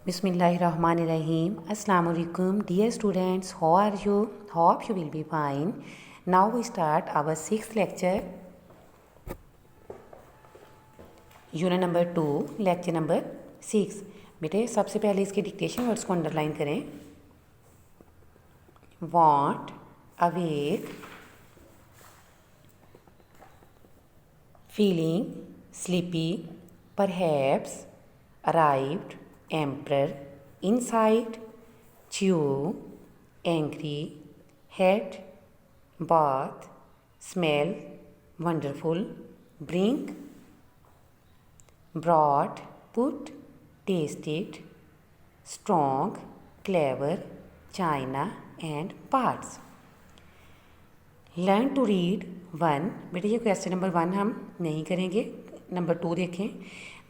Bismillahirrahmanirrahim. Assalamu alaikum. Dear students, how are you? Hope you will be fine. Now we start our sixth lecture. Unit number 2, lecture number 6. बेटे सबसे पहले इसके dictation words को underline करें. Want, awake, feeling, sleepy, perhaps, arrived, emperor, inside, chew, angry, head, bath, smell, wonderful, bring, brought, put, tasted, strong, clever, China and parts. Learn to read 1. बेटे ये question number 1 हम नहीं करेंगे. Number 2 देखें.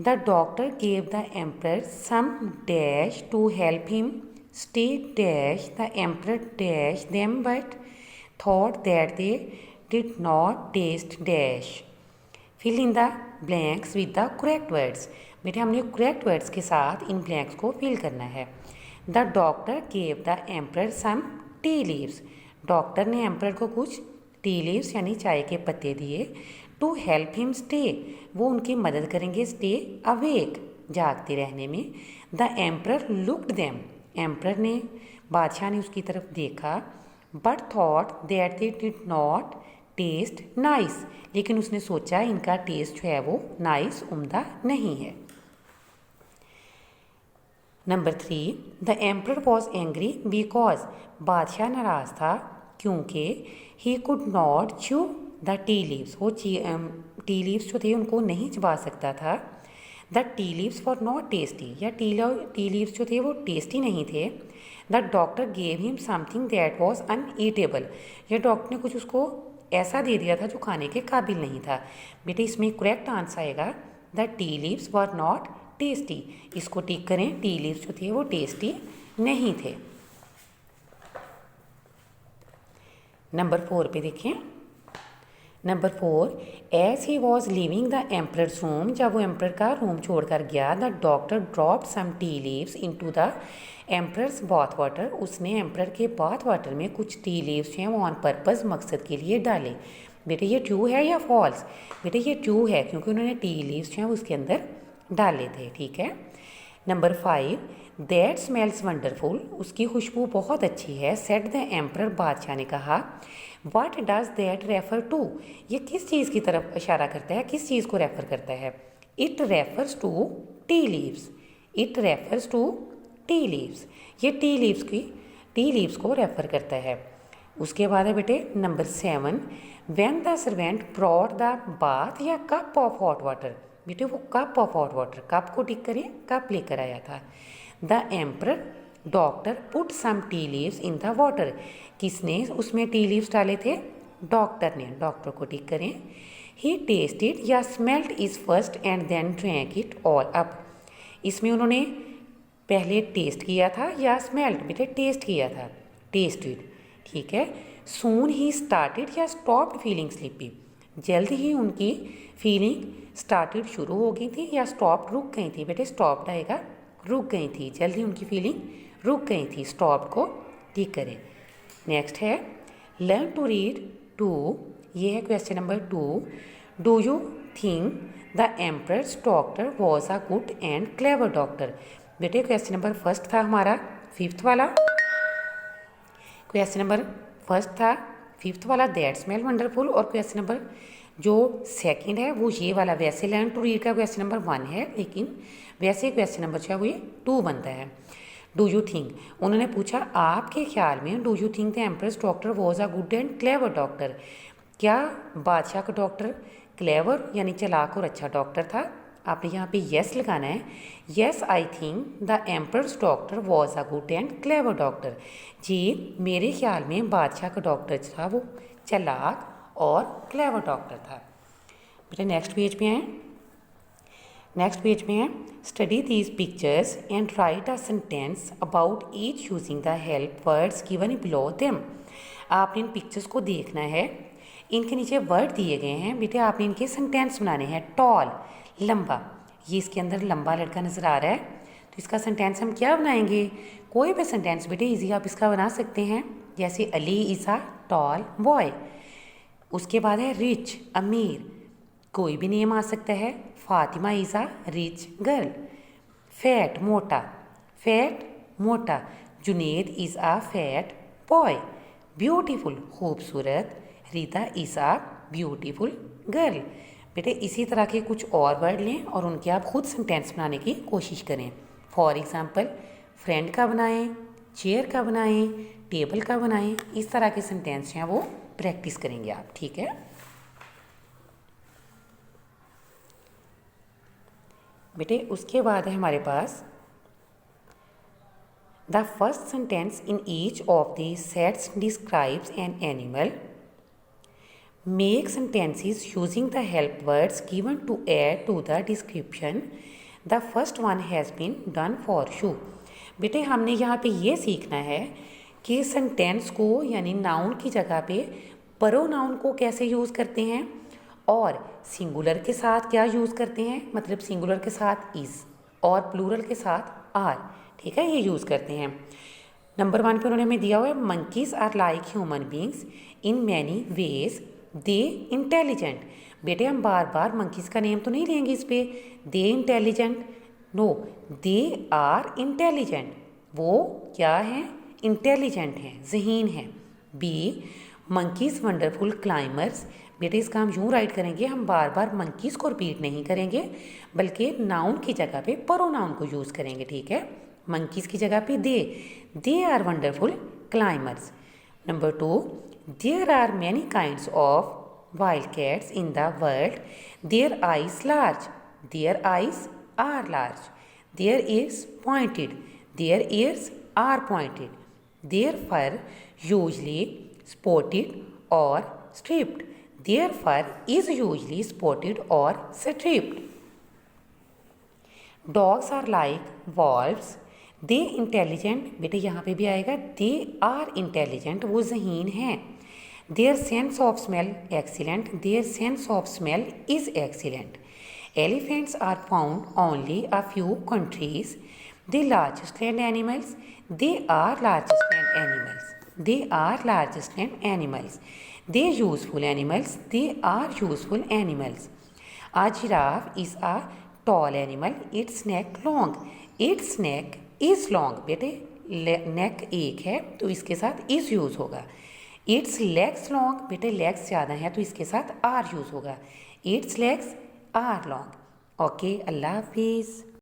The doctor gave the emperor some dash to help him stay dash the emperor dash them but thought that they did not taste dash. Fill in the blanks with the correct words. बेटे हमने correct words के साथ इन blanks को fill करना है. The doctor gave the emperor some tea leaves. Doctor ने emperor को कुछ टी लीव्स यानी चाय के पत्ते दिए. टू हेल्प हिम स्टे, वो उनकी मदद करेंगे स्टे अवेक, जागते रहने में. The emperor looked them, emperor ने बादशाह ने उसकी तरफ देखा. But thought that they did not taste nice, लेकिन उसने सोचा इनका टेस्ट जो है वो नाइस उम्दा नहीं है. Number 3. The emperor was angry because, बादशाह नाराज था क्योंकि he could not chew the tea leaves, वो टी लीव्स जो थे उनको नहीं चबा सकता था. The tea leaves for not tasty, या टी लीव्स जो थे वो टेस्टी नहीं थे. The doctor gave him something that was uneatable, या डॉक्टर ने कुछ उसको ऐसा दे दिया था जो खाने के काबिल नहीं था. बेटे इसमें करेक्ट आंसर आएगा the tea leaves were not tasty. इसको टिक करें, टी लीव्स जो थे वो टेस्टी नहीं थे. नंबर 4 पे देखें. Number 4. As he was leaving the emperor's room, जब वो एम्पर का रूम छोड़कर गया. The doctor dropped some tea leaves into the emperor's bath water, उसने एम्पर के बाथ वाटर में कुछ टी लीव्स हैं वो ऑन पर्पज़ मकसद के लिए डाले. बेटे ये ट्रू है या फॉल्स? बेटे ये ट्रू है क्योंकि उन्होंने टी लीव्स हैं उसके अंदर डाले थे. ठीक है. नंबर 5. दैट स्मेल्स वंडरफुल, उसकी खुशबू बहुत अच्छी है. सेड द एम्पर, बादशाह ने कहा. What does that refer to, ये किस चीज़ की तरफ इशारा करता है, किस चीज़ को रेफ़र करता है? It refers to tea leaves, it refers to tea leaves, ये टी लीव्स को रेफ़र करता है. उसके बाद है बेटे number 7. When the servant brought the bath या कप ऑफ हॉट वाटर, बेटे वो cup of hot water, cup को टिक करें, कप लेकर आया था. The emperor doctor put some tea leaves in the water, किसने उसमें टी लीव्स डाले थे? डॉक्टर ने, डॉक्टर को टिक करें. ही टेस्टेड या smelled is first and then drank it all up, इसमें उन्होंने पहले टेस्ट किया था या स्मेल्ड? बेटे टेस्ट किया था, टेस्टेड. ठीक है. सून ही स्टार्टेड या स्टॉप्ड फीलिंग स्लीपी, जल्द ही उनकी फीलिंग स्टार्टेड शुरू हो गई थी या स्टॉप्ड रुक गई थी? बेटे स्टॉप्ड आएगा, रुक गई थी, जल्द ही उनकी फीलिंग रुक गई थी. स्टॉप्ड को ठीक करें. नेक्स्ट है लर्न टू रीड 2. ये है question number 2. Do you think the emperor's doctor was a good and clever doctor. बेटे क्वेश्चन नंबर 1 था हमारा 5th वाला, क्वेश्चन नंबर 1 था 5th वाला दैट स्मेल वंडरफुल, और क्वेश्चन नंबर जो 2nd है वो ये वाला. वैसे लर्न टू रीड का क्वेश्चन नंबर 1 है, लेकिन वैसे क्वेश्चन नंबर जो है वो ये 2 बनता है. डू यू थिंक, उन्होंने पूछा आपके ख्याल में do you think the emperor's doctor was a good and clever doctor, क्या बादशाह का डॉक्टर क्लेवर यानी चालाक और अच्छा डॉक्टर था? आपने यहाँ पे येस लगाना है. Yes I think the emperor's doctor was a good and clever doctor. जी मेरे ख्याल में बादशाह का डॉक्टर था वो चालाक और क्लेवर डॉक्टर था. बेटे नेक्स्ट पेज पे हैं. नेक्स्ट पेज में है study these pictures and right a sentence about each using the help words given below them. आपने इन पिक्चर्स को देखना है, इनके नीचे वर्ड दिए गए हैं. बेटे आपने इनके सेंटेंस बनाने हैं. टॉल, लंबा, ये इसके अंदर लंबा लड़का नज़र आ रहा है तो इसका सेंटेंस हम क्या बनाएंगे? कोई भी सेंटेंस बेटे इजी आप इसका बना सकते हैं, जैसे Ali is a tall boy. उसके बाद है रिच अमीर, कोई भी नेम आ सकता है। Fatima is a rich girl. Fat मोटा। Junaid is a fat boy. Beautiful खूबसूरत। Rita is a beautiful girl. बेटे इसी तरह के कुछ और वर्ड लें और उनके आप खुद सेंटेंस बनाने की कोशिश करें। फॉर एग्ज़ाम्पल फ्रेंड का बनाएं, चेयर का बनाएं, टेबल का बनाएं। इस तरह के सेंटेंस हैं वो प्रैक्टिस करेंगे आप, ठीक है। बेटे उसके बाद है हमारे पास the first sentence in each of the sets describes an animal. Make sentences using the help words given to add to the description. The first one has been done for you. बेटे हमने यहाँ पे ये सीखना है कि sentence को यानी नाउन की जगह पे प्रोनाउन को कैसे यूज़ करते हैं और सिंगुलर के साथ क्या यूज़ करते हैं, मतलब सिंगुलर के साथ इज़ और प्लूरल के साथ आर, ठीक है, ये यूज़ करते हैं। नंबर 1 पे उन्होंने हमें दिया हुआ है monkeys are like human beings in many ways they intelligent. बेटे हम बार बार मंकीज का नेम तो नहीं लेंगे इस पे, they intelligent no, they are intelligent, वो क्या हैं, इंटेलिजेंट हैं, ज़हीन हैं। Be monkeys wonderful climbers. बेटे इसका हम यूँ राइट करेंगे, हम बार बार मंकीज को रिपीट नहीं करेंगे बल्कि नाउन की जगह पे प्रोनाउन को यूज़ करेंगे, ठीक है। मंकीज की जगह पे they are wonderful climbers. Number 2 there are many kinds of wild cats in the world. Their eyes large, their eyes are large. Their ears pointed, their ears are pointed. Their fur usually spotted और striped, their fur is usually spotted और striped. Dogs are like wolves. They intelligent, बेटे यहाँ पे भी आएगा दे are intelligent, वो ज़हीन हैं। Their sense of smell excellent, their sense of smell is excellent. Elephants are found only a few countries. They largest land animals, they are largest land animals, they are largest land animals. They useful animals, they are useful animals. A giraffe is a tall animal, its neck long, its neck is long। बेटे नेक एक है तो इसके साथ is use होगा। Its legs long, बेटे legs ज़्यादा है तो इसके साथ आर यूज़ होगा। Its legs are long. Okay, अल्लाह हाफिज़।